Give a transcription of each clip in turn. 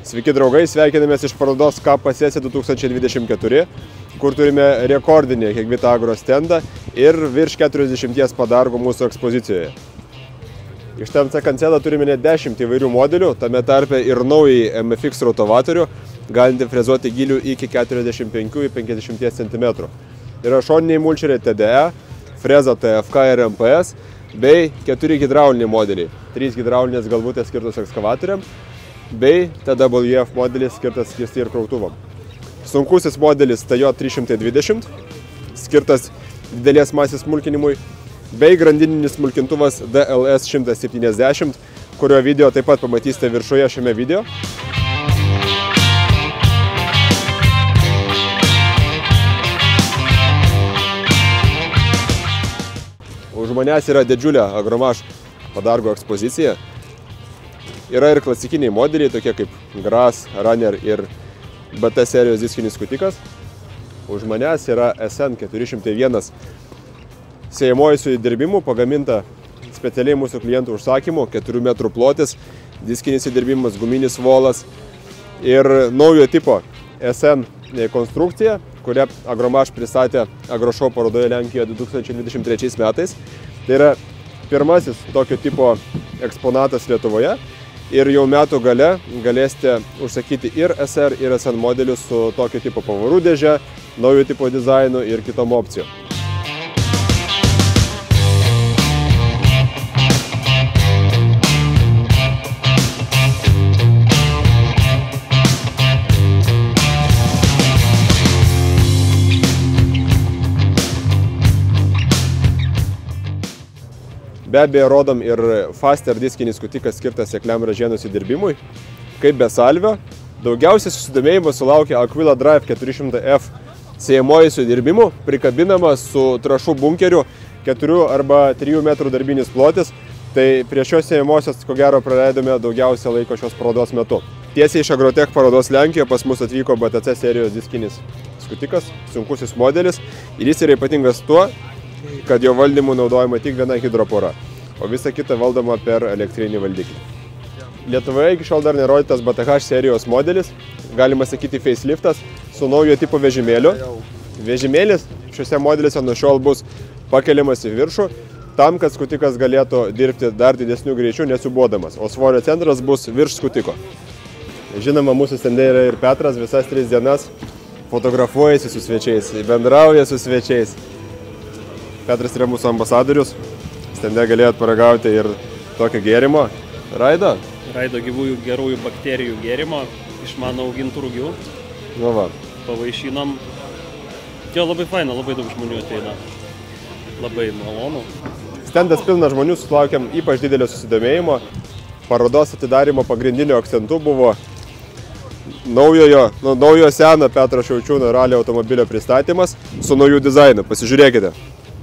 Sveiki draugai, sveikinamės iš parodos K-Pasesė 2024, kur turime rekordinį Hegvita-Agro stendą ir virš 40 padargų mūsų ekspozicijoje. Iš TMC Cancela turime net 10 įvairių modelių, tame tarpe ir naująjį MFX rotovatorių, galinti frezuoti gilių iki 45-50 cm. Yra šoniniai mulčeriai TDE, freza TFK ir MPS, bei 4 hidrauliniai modeliai, 3 hidraulinės galvutės skirtos ekskavatoriam, bei TWF modelis skirtas skiesti ir krautuvam. Sunkusis modelis TJ320, skirtas didelės masės smulkinimui, bei grandininis smulkintuvas DLS 170, kurio video taip pat pamatysite viršuje šiame video. Už manęs yra didžiulė Agromaš padargų ekspozicija. Yra ir klasikiniai modeliai, tokie kaip Gras, Runner ir BT serijos diskinis skutikas. Už manęs yra SN401 sėjamoji su įdirbimu, pagaminta specialiai mūsų klientų užsakymu, 4 metrų plotis, diskinis įdirbimas, guminis volas ir naujo tipo SN konstrukcija, kurią Agromaš pristatė Agrošou parodoje Lenkijoje 2023 metais. Tai yra pirmasis tokio tipo eksponatas Lietuvoje ir jau metų gale galėsite užsakyti ir SR ir SN modelius su tokio tipo pavarų dėže, naujo tipo dizainu ir kitom opcijom. Be abejo, rodom ir Faster diskinis skutikas skirtas sekliam ražienų įdirbimui. Kaip be salvio, daugiausiai susidomėjimo sulaukia Aquila Drive 400F sėjamoji su įdirbimu, prikabinamas su trąšų bunkeriu, 4 arba 3 metrų darbinis plotis. Tai prie šios sėjamosios, ko gero, praleidome daugiausia laiko šios parodos metu. Tiesiai iš Agrotech parodos Lenkijoje pas mus atvyko BTC serijos diskinis skutikas, sunkusis modelis, ir jis yra ypatingas tuo, kad jo valdymų naudojama tik viena hidropora, o visa kita valdoma per elektrinį valdiklį. Lietuvoje iki šiol dar nerodytas BTH serijos modelis, galima sakyti faceliftas, su naujo tipo vežimėliu. Vežimėlis šiuose modeliuose nuo šiol bus pakeliamas į viršų, tam, kad skutikas galėtų dirbti dar didesnių greičių nesiubodamas, o svorio centras bus virš skutiko. Žinoma, mūsų stende yra ir Petras, visas 3 dienas fotografuojasi su svečiais, bendrauja su svečiais. Petras yra mūsų ambasadorius, stende galėjot paragauti ir tokio gėrimo. Raido? Raido gyvųjų gerųjų bakterijų gėrimo iš mano augintų rugių. Nu va. Pavaišinom. Jo, labai faina, labai daug žmonių ateina. Labai malonu. Stendas pilnas žmonių, sulaukėm ypač didelio susidomėjimo. Parodos atidarymo pagrindiniu akcentu buvo naujo seno Petro Šiaučiūno ralio automobilio pristatymas su naujų dizainu. Pasižiūrėkite.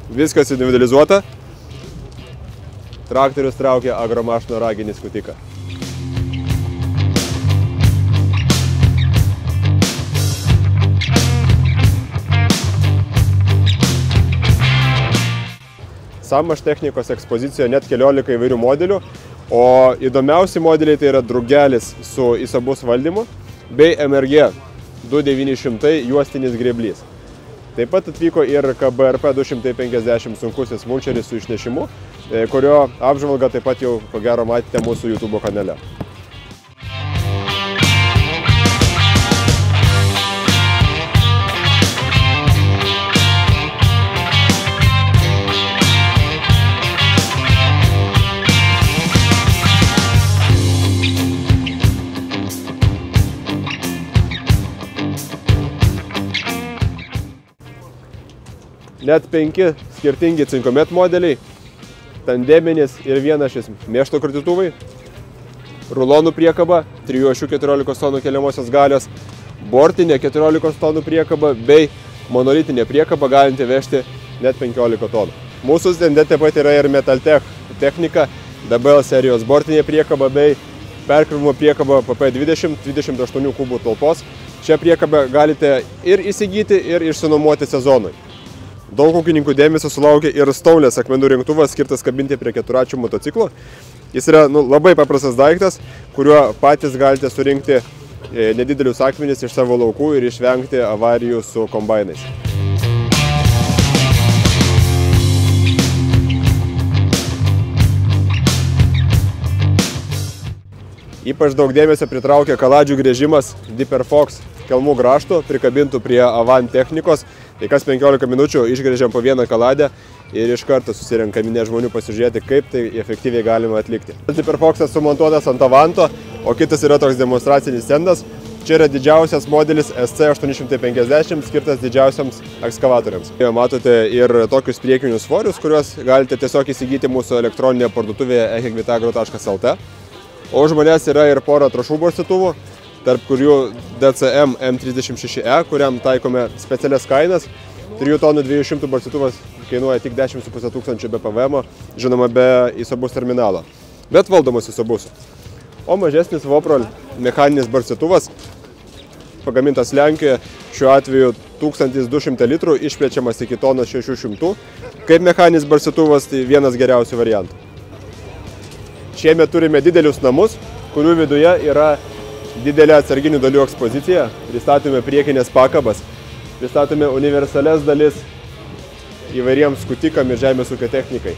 Viskas individualizuota. Traktorius traukia Agromaš raginį skutiką. Samaš technikos ekspozicijoje net 14 įvairių modelių, o įdomiausi modeliai tai yra drugelis su įsabus valdymu bei MRG 2900 juostinis grėblys. Taip pat atvyko ir KBRP 250 sunkusis mulčeris su išnešimu, kurio apžvalgą taip pat jau, ko gero, matėte mūsų YouTube kanale. Net 5 skirtingi cinkomet modeliai, tandeminis ir vienašis mėšto krutituvai, rulonų priekaba, 3/14 tonų keliamosios galios, bortinė 14 tonų priekaba bei monolitinė priekaba galinti vežti net 15 tonų. Mūsų stende taip pat yra ir Metaltech technika, DBL serijos bortinė priekaba bei perkrovimo priekaba PP20 28 kubų talpos. Šią priekabą galite ir įsigyti, ir išsinuomoti sezonui. Daug ūkininkų dėmesio sulaukia ir Staulės akmenų rinktuvas skirtas kabinti prie 4-račių motociklo. Jis yra labai paprastas daiktas, kuriuo patys galite surinkti nedidelius akmenis iš savo laukų ir išvengti avarijų su kombainais. Ypač daug dėmesio pritraukia kaladžių grėžimas Dipper Fox kelmų grąžtų, prikabintų prie Avant technikos. Tai kas 15 minučių išgrėžiam po vieną kaladę ir iš karto susirenka minė žmonių pasižiūrėti, kaip tai efektyviai galima atlikti. Dipper Foxas sumontuotas ant Avanto, o kitas yra toks demonstracinis stendas. Čia yra didžiausias modelis SC850, skirtas didžiausiams ekskavatoriams. Matote ir tokius priekinius svorius, kuriuos galite tiesiog įsigyti mūsų elektroninėje parduotuvėje ehegvitagro.lt. O už manęs yra ir pora trąšų barstytuvų, tarp kurių DCM M36E, kuriam taikome specialias kainas. 3 tonų 200 barstytuvas kainuoja tik 10,5 tūkstančių be PVM, žinoma be įsobus terminalo, bet valdomas įsobus. O mažesnis Voprol mechaninis barstytuvas, pagamintas Lenkijoje, šiuo atveju 1200 litrų, išplečiamas iki tonos 600. Kaip mechaninis barstytuvas, tai vienas geriausių variantų. Šiemet turime didelius namus, kurių viduje yra didelė atsarginių dalių ekspozicija. Pristatome priekinės pakabas, pristatome universalias dalis įvairiems skutikam ir žemės ūkio technikai.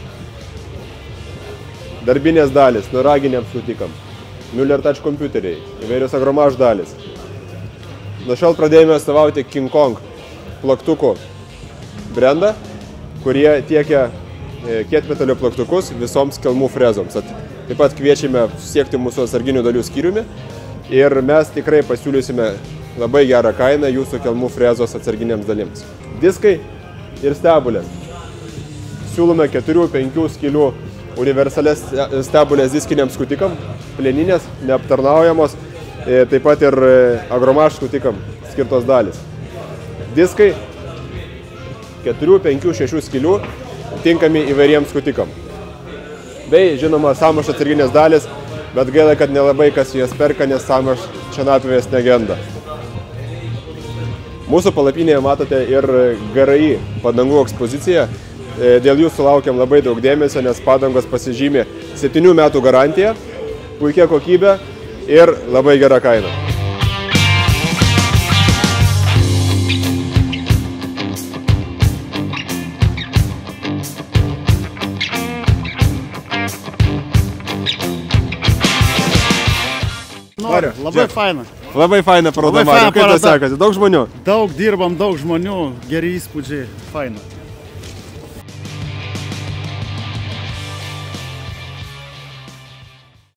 Darbinės dalis, nuraginiams skutikam, Müller Touch kompiuteriai, įvairios agromaž dalis. Nuo šiol pradėjome atstovauti King Kong plaktukų brendą, kurie tiekia kietmetalio plaktukus visoms kelmų frezoms. Taip pat kviečiame siekti mūsų atsarginių dalių skyriumi ir mes tikrai pasiūlysime labai gerą kainą jūsų kelmų frezos atsarginėms dalims. Diskai ir stebulės. Siūlome 4-5 skylių universalias stebulės diskiniams skutikam, plieninės, neaptarnaujamos, taip pat ir agromaž skutikam skirtos dalis. Diskai 4-5-6 skylių tinkami įvairiems skutikam. Bei, žinoma, samaš atsarginės dalis, bet gaila, kad nelabai kas jas perka, nes samaš šienapjovės negenda. Mūsų palapinėje matote ir GRI padangų ekspoziciją. Dėl jų sulaukiam labai daug dėmesio, nes padangos pasižymė 7 metų garantiją, puikia kokybė ir labai gera kaina. Labai faina. Labai faina paroda, Mariu. Kaip tas sekasi? Daug žmonių? Daug dirbam, daug žmonių, geri įspūdžiai, faina.